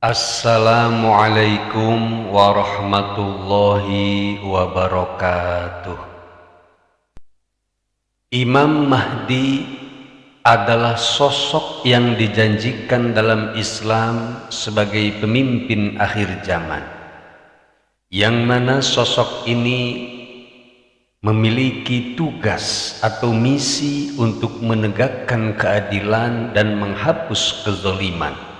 Assalamualaikum warahmatullahi wabarakatuh. Imam Mahdi adalah sosok yang dijanjikan dalam Islam sebagai pemimpin akhir zaman, yang mana sosok ini memiliki tugas atau misi untuk menegakkan keadilan dan menghapus kezaliman.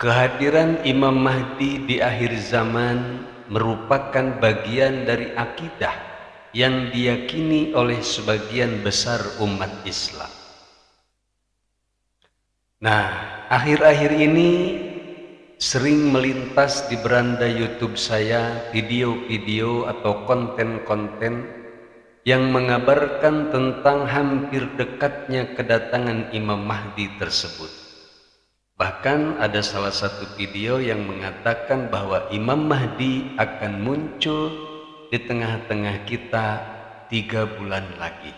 Kehadiran Imam Mahdi di akhir zaman merupakan bagian dari akidah yang diyakini oleh sebagian besar umat Islam. Nah, akhir-akhir ini sering melintas di beranda YouTube saya video-video atau konten-konten yang mengabarkan tentang hampir dekatnya kedatangan Imam Mahdi tersebut. Bahkan ada salah satu video yang mengatakan bahwa Imam Mahdi akan muncul di tengah-tengah kita 3 bulan lagi.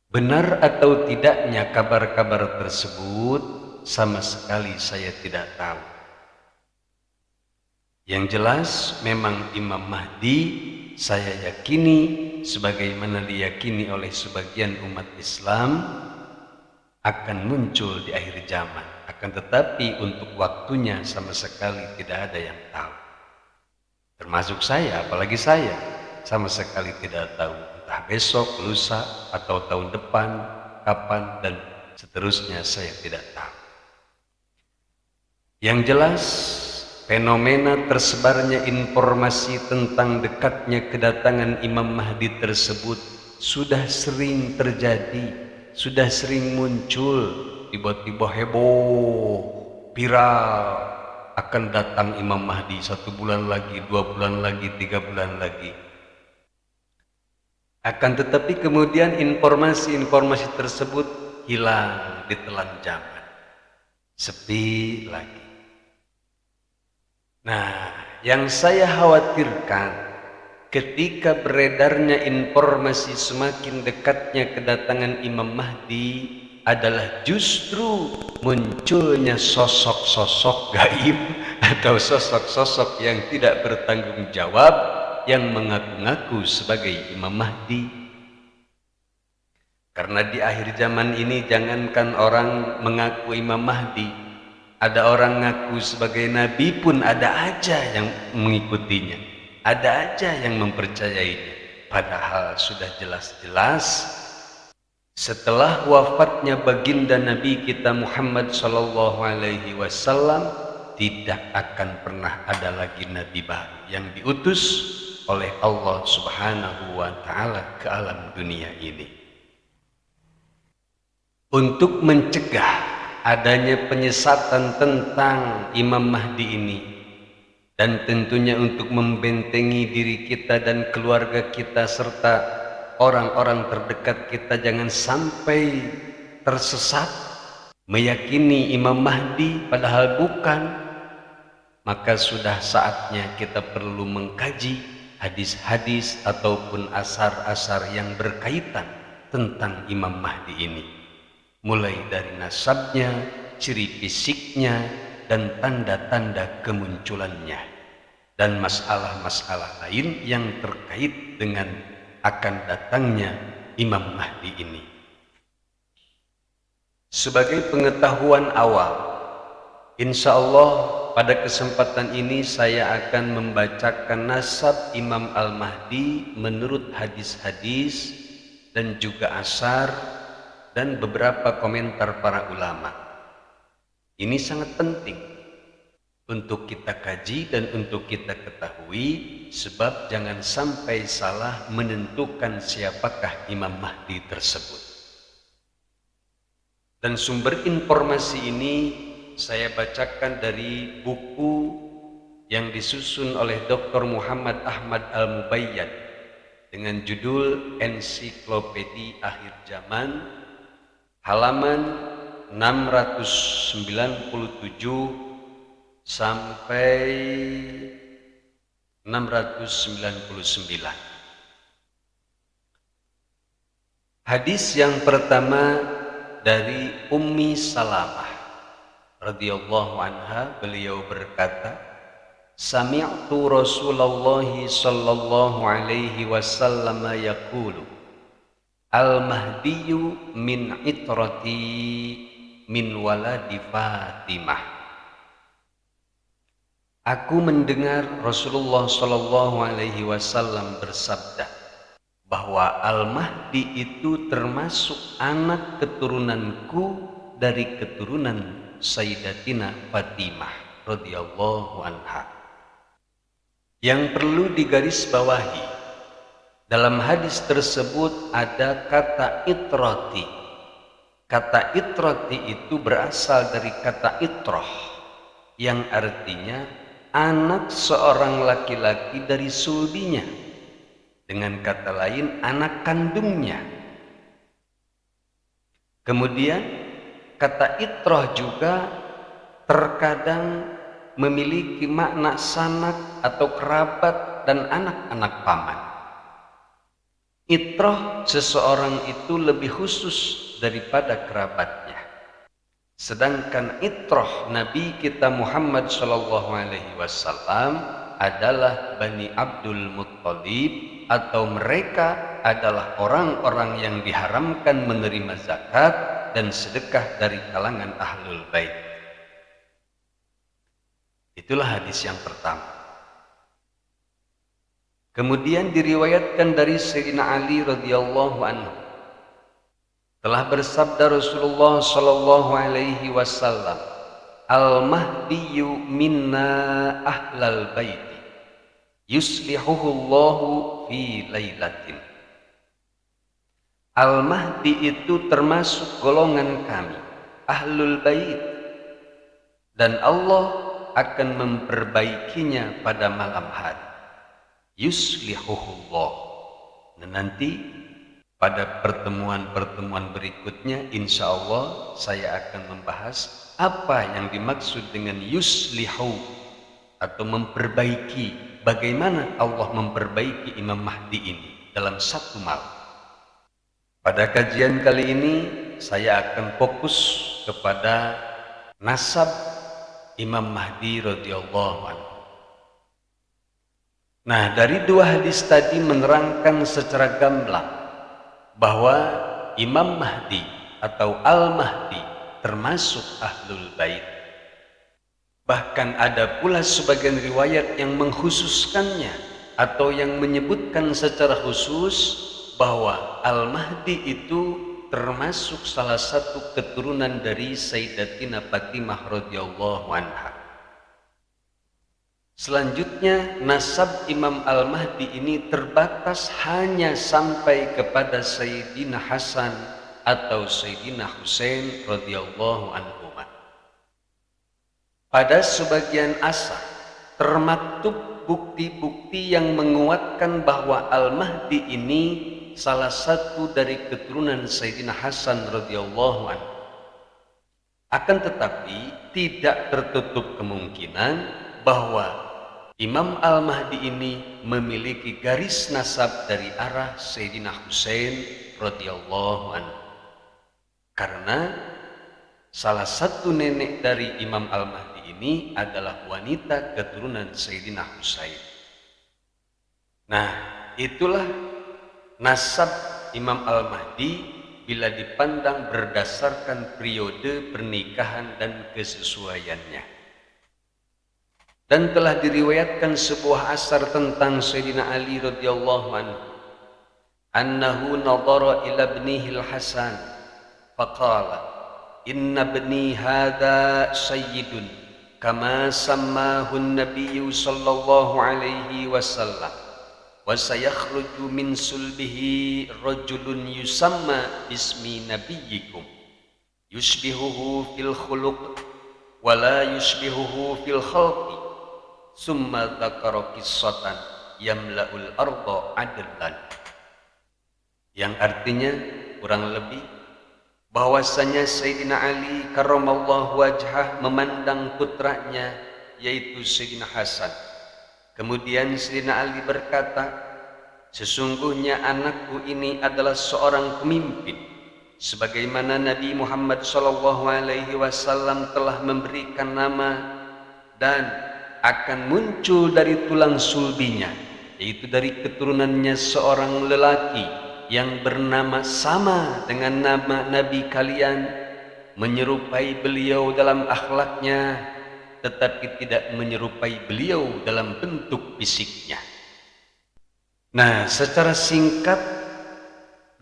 Benar atau tidaknya kabar-kabar tersebut sama sekali saya tidak tahu. Yang jelas memang Imam Mahdi saya yakini sebagaimana diyakini oleh sebagian umat Islam akan muncul di akhir zaman. Akan tetapi untuk waktunya sama sekali tidak ada yang tahu. Termasuk saya, apalagi saya sama sekali tidak tahu. Entah besok, lusa, atau tahun depan, kapan, dan seterusnya saya tidak tahu. Yang jelas, fenomena tersebarnya informasi tentang dekatnya kedatangan Imam Mahdi tersebut sudah sering terjadi, sudah sering muncul, tiba-tiba heboh, viral, akan datang Imam Mahdi 1 bulan lagi, 2 bulan lagi, 3 bulan lagi. Akan tetapi kemudian informasi-informasi tersebut hilang ditelan zaman, sepi lagi. Nah, yang saya khawatirkan ketika beredarnya informasi semakin dekatnya kedatangan Imam Mahdi adalah justru munculnya sosok-sosok gaib atau sosok-sosok yang tidak bertanggung jawab yang mengaku-ngaku sebagai Imam Mahdi. Karena di akhir zaman ini jangankan orang mengaku Imam Mahdi, ada orang ngaku sebagai nabi pun ada aja yang mengikutinya, ada aja yang mempercayainya. Padahal sudah jelas-jelas setelah wafatnya baginda Nabi kita Muhammad SAW tidak akan pernah ada lagi nabi baru yang diutus oleh Allah Subhanahu wa Ta'ala ke alam dunia ini. Untuk mencegah adanya penyesatan tentang Imam Mahdi ini, dan tentunya untuk membentengi diri kita dan keluarga kita serta orang-orang terdekat kita jangan sampai tersesat meyakini Imam Mahdi padahal bukan, maka sudah saatnya kita perlu mengkaji hadis-hadis ataupun asar-asar yang berkaitan tentang Imam Mahdi ini, mulai dari nasabnya, ciri fisiknya, dan tanda-tanda kemunculannya, dan masalah-masalah lain yang terkait dengan akan datangnya Imam Mahdi ini. Sebagai pengetahuan awal, insya Allah pada kesempatan ini saya akan membacakan nasab Imam Al-Mahdi menurut hadis-hadis dan juga asar dan beberapa komentar para ulama. Ini sangat penting untuk kita kaji dan untuk kita ketahui, sebab jangan sampai salah menentukan siapakah Imam Mahdi tersebut. Dan sumber informasi ini saya bacakan dari buku yang disusun oleh Dr. Muhammad Ahmad Al-Mubayyad dengan judul Ensiklopedia Akhir Zaman, halaman 697 sampai 699. Hadis yang pertama dari Ummi Salamah radhiyallahu anha, beliau berkata, sami'tu Rasulullah sallallahu alaihi wasallam yaqulu, al-mahdiyyu min itrati min waladi Fatimah. Aku mendengar Rasulullah sallallahu alaihi wasallam bersabda bahwa Al-Mahdi itu termasuk anak keturunanku dari keturunan Sayyidatina Fatimah radhiyallahu anha. Yang perlu digarisbawahi, dalam hadis tersebut ada kata itrati. Kata itrati itu berasal dari kata itrah, yang artinya anak seorang laki-laki dari sulbinya. Dengan kata lain, anak kandungnya. Kemudian kata itrah juga terkadang memiliki makna sanak atau kerabat dan anak-anak paman. Itrah seseorang itu lebih khusus daripada kerabatnya. Sedangkan itrah Nabi kita Muhammad sallallahu alaihi wasallam adalah Bani Abdul Muttalib, atau mereka adalah orang-orang yang diharamkan menerima zakat dan sedekah dari kalangan Ahlul Bait. Itulah hadis yang pertama. Kemudian diriwayatkan dari Sayyidina Ali radhiyallahu anhu, telah bersabda Rasulullah sallallahu alaihi wasallam, al-mahdiyyu minna ahlal bait yuslihuhu Allahu fi lailatin. Al-Mahdi itu termasuk golongan kami, Ahlul Bait, dan Allah akan memperbaikinya pada malam hari. Yuslihuhullah. Dan nanti pada pertemuan-pertemuan berikutnya insya Allah saya akan membahas apa yang dimaksud dengan yuslihu atau memperbaiki. Bagaimana Allah memperbaiki Imam Mahdi ini dalam satu malam. Pada kajian kali ini saya akan fokus kepada nasab Imam Mahdi radhiyallahu anhu. Nah, dari dua hadis tadi menerangkan secara gamblang bahwa Imam Mahdi atau Al-Mahdi termasuk Ahlul Bait. Bahkan ada pula sebagian riwayat yang mengkhususkannya atau yang menyebutkan secara khusus bahwa Al-Mahdi itu termasuk salah satu keturunan dari Sayyidatina Fatimah radhiyallahu anha. Selanjutnya nasab Imam Al-Mahdi ini terbatas hanya sampai kepada Sayyidina Hasan atau Sayyidina Husain radhiyallahu anhuma. Pada sebagian asar termaktub bukti-bukti yang menguatkan bahwa Al-Mahdi ini salah satu dari keturunan Sayyidina Hasan radhiyallahu anhu. Akan tetapi tidak tertutup kemungkinan bahwa Imam Al-Mahdi ini memiliki garis nasab dari arah Sayyidina Husain radhiyallahu anhu. Karena salah satu nenek dari Imam Al-Mahdi ini adalah wanita keturunan Sayyidina Husain. Nah, itulah nasab Imam Al-Mahdi bila dipandang berdasarkan periode pernikahan dan kesesuaiannya. Dan telah diriwayatkan sebuah asar tentang Sayyidina Ali radhiyallahu anhu, annahu nadhara ila ibnihi al-Hasan faqala inna ibni hadha sayyidun kama sammahu an-nabiy sallallahu alaihi wasallam wa sayakhruju min sulbihi rajulun yusamma bismi nabiyyikum yushbihuhu fil khuluq wa la yushbihuhu fil khalqi summa dzakara qissatan yamla'ul arda adlan, yang artinya kurang lebih bahwasanya Sayyidina Ali karramallahu wajhah memandang putranya yaitu Sayyidina Hasan. Kemudian Sayyidina Ali berkata, sesungguhnya anakku ini adalah seorang pemimpin sebagaimana Nabi Muhammad SAW telah memberikan nama dan akan muncul dari tulang sulbinya, yaitu dari keturunannya seorang lelaki yang bernama sama dengan nama Nabi kalian, menyerupai beliau dalam akhlaknya, tetapi tidak menyerupai beliau dalam bentuk fisiknya. Nah, secara singkat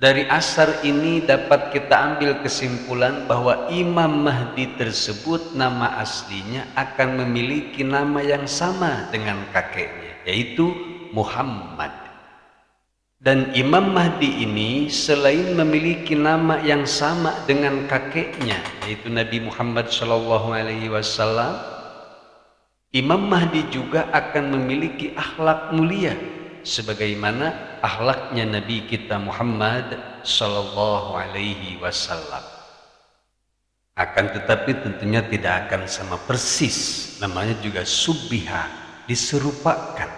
dari asar ini dapat kita ambil kesimpulan bahwa Imam Mahdi tersebut nama aslinya akan memiliki nama yang sama dengan kakeknya, yaitu Muhammad. Dan Imam Mahdi ini selain memiliki nama yang sama dengan kakeknya, yaitu Nabi Muhammad SAW, Imam Mahdi juga akan memiliki akhlak mulia sebagaimana akhlaknya Nabi kita Muhammad sallallahu alaihi wasallam. Akan tetapi tentunya tidak akan sama persis, namanya juga subbiha, diserupakan.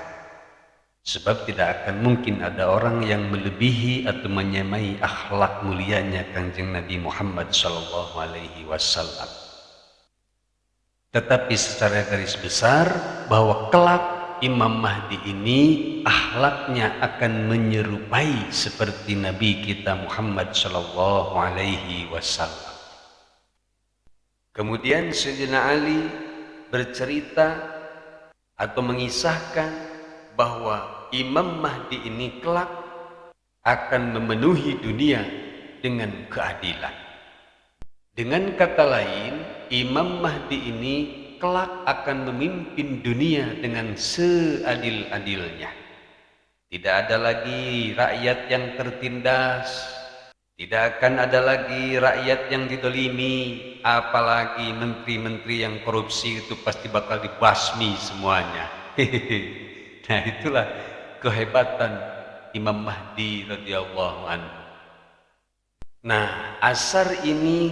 Sebab tidak akan mungkin ada orang yang melebihi atau menyamai akhlak mulianya Kanjeng Nabi Muhammad sallallahu alaihi wasallam. Tetapi secara garis besar bahwa kelak Imam Mahdi ini akhlaknya akan menyerupai seperti Nabi kita Muhammad sallallahu alaihi wasallam. Kemudian Sayyidina Ali bercerita atau mengisahkan bahwa Imam Mahdi ini kelak akan memenuhi dunia dengan keadilan. Dengan kata lain, Imam Mahdi ini kelak akan memimpin dunia dengan seadil-adilnya. Tidak ada lagi rakyat yang tertindas, tidak akan ada lagi rakyat yang didolimi, apalagi menteri-menteri yang korupsi itu pasti bakal dibasmi semuanya. Nah, itulah kehebatan Imam Mahdi radhiyallahu anhu. Nah, asar ini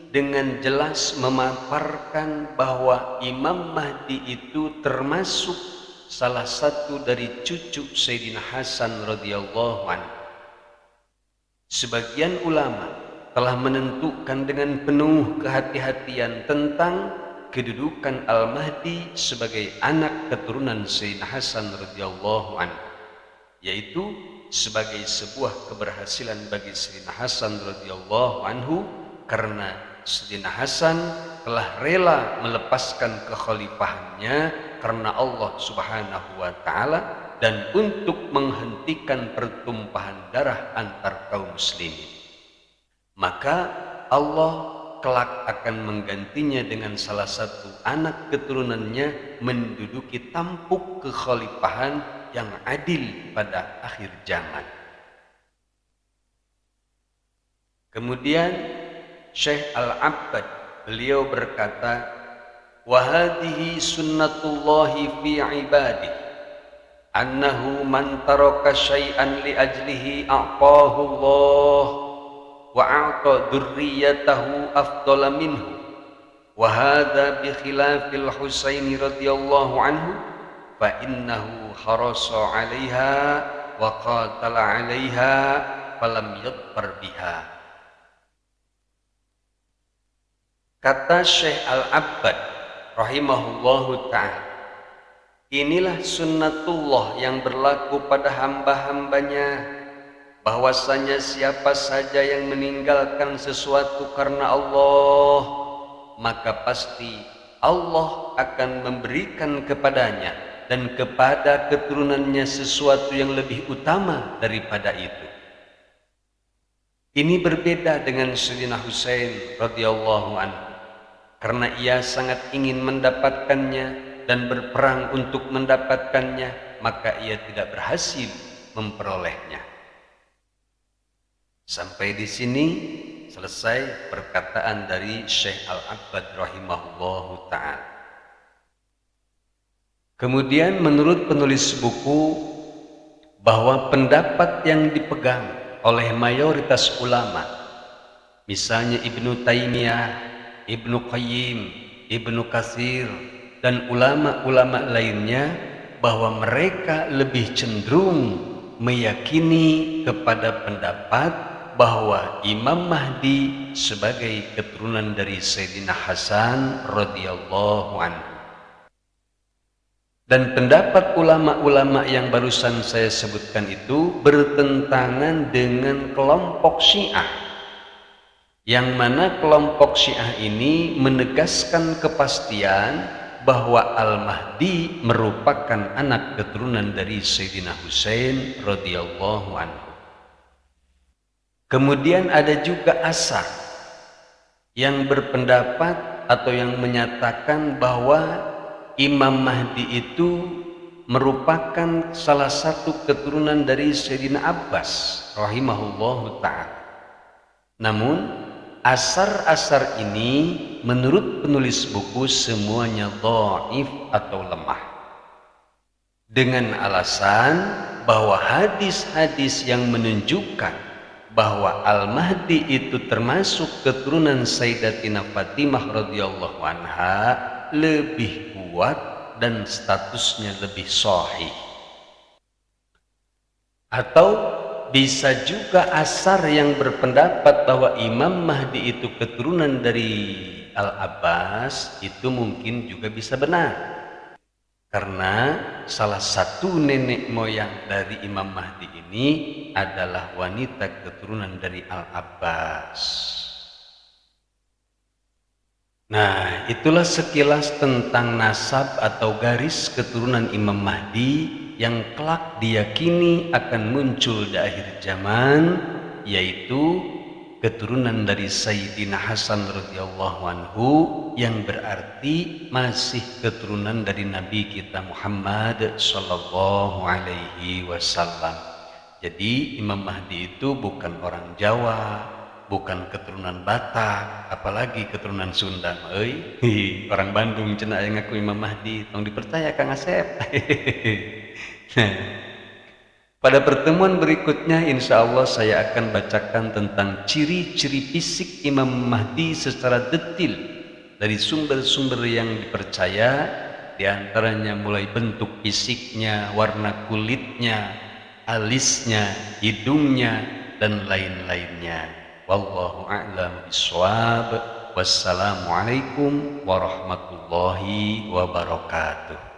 dengan jelas memaparkan bahwa Imam Mahdi itu termasuk salah satu dari cucu Sayyidina Hasan radhiyallahu anhu. Sebagian ulama telah menentukan dengan penuh kehati-hatian tentang kedudukan Al-Mahdi sebagai anak keturunan Sayyidina Hasan radhiyallahu anhu, yaitu sebagai sebuah keberhasilan bagi Sayyidina Hasan radhiyallahu anhu karena Sayyidina Hasan telah rela melepaskan kekhalifahannya karena Allah Subhanahu wa taala dan untuk menghentikan pertumpahan darah antar kaum muslimin. Maka Allah kelak akan menggantinya dengan salah satu anak keturunannya menduduki tampuk kekhalifahan yang adil pada akhir zaman. Kemudian Syekh Al-Abbad beliau berkata, wa hadhihi sunnatullahi fi ibadihi annahu man taraka syai'an li ajlihi a'tahu Allah wa a'ta dzurriyyatahu afdala minhu wa hadza bi khilafil Husaini radhiyallahu anhu fa innahu harasa 'alaiha wa qatala 'alaiha falam yadfar biha. Kata Syekh Al-Abbad rahimahullahu ta'ala, inilah sunnatullah yang berlaku pada hamba-hambanya, bahwasanya siapa saja yang meninggalkan sesuatu karena Allah, maka pasti Allah akan memberikan kepadanya dan kepada keturunannya sesuatu yang lebih utama daripada itu. Ini berbeda dengan Sayyidina Husain radhiyallahu anhu, karena ia sangat ingin mendapatkannya dan berperang untuk mendapatkannya, maka ia tidak berhasil memperolehnya. Sampai di sini selesai perkataan dari Syekh Al-Abbad rahimahullahu ta'ala. Kemudian menurut penulis buku bahwa pendapat yang dipegang oleh mayoritas ulama, misalnya Ibnu Taimiyah, Ibnu Qayyim, Ibnu Katsir, dan ulama-ulama lainnya, bahwa mereka lebih cenderung meyakini kepada pendapat bahwa Imam Mahdi sebagai keturunan dari Sayyidina Hasan radhiyallahu anhu. Dan pendapat ulama-ulama yang barusan saya sebutkan itu bertentangan dengan kelompok Syiah, yang mana kelompok Syiah ini menegaskan kepastian bahwa Al-Mahdi merupakan anak keturunan dari Sayyidina Husain radhiyallahu anhu. Kemudian ada juga Asar yang berpendapat atau yang menyatakan bahwa Imam Mahdi itu merupakan salah satu keturunan dari Sayyidina Abbas rahimahullahu ta'ala. Namun asar-asar ini menurut penulis buku semuanya dhaif atau lemah, dengan alasan bahwa hadis-hadis yang menunjukkan bahwa Al-Mahdi itu termasuk keturunan Sayyidatina Fatimah radhiyallahu anha lebih kuat dan statusnya lebih sahih. Atau bisa juga asar yang berpendapat bahwa Imam Mahdi itu keturunan dari Al-Abbas itu mungkin juga bisa benar, karena salah satu nenek moyang dari Imam Mahdi ini adalah wanita keturunan dari Al-Abbas. Nah, itulah sekilas tentang nasab atau garis keturunan Imam Mahdi yang kelak diyakini akan muncul di akhir zaman, yaitu keturunan dari Sayyidina Hasan radhiyallahu anhu, yang berarti masih keturunan dari Nabi kita Muhammad sallallahu alaihi wasallam. Jadi Imam Mahdi itu bukan orang Jawa, bukan keturunan Batak, apalagi keturunan Sunda. Orang Bandung cenah yang ngaku Imam Mahdi, tong dipercaya Kang Asep. Nah, pada pertemuan berikutnya insya Allah saya akan bacakan tentang ciri-ciri fisik Imam Mahdi secara detail dari sumber-sumber yang dipercaya, diantaranya mulai bentuk fisiknya, warna kulitnya, alisnya, hidungnya, dan lain-lainnya. Wallahu a'lam bishawab. Wassalamualaikum warahmatullahi wabarakatuh.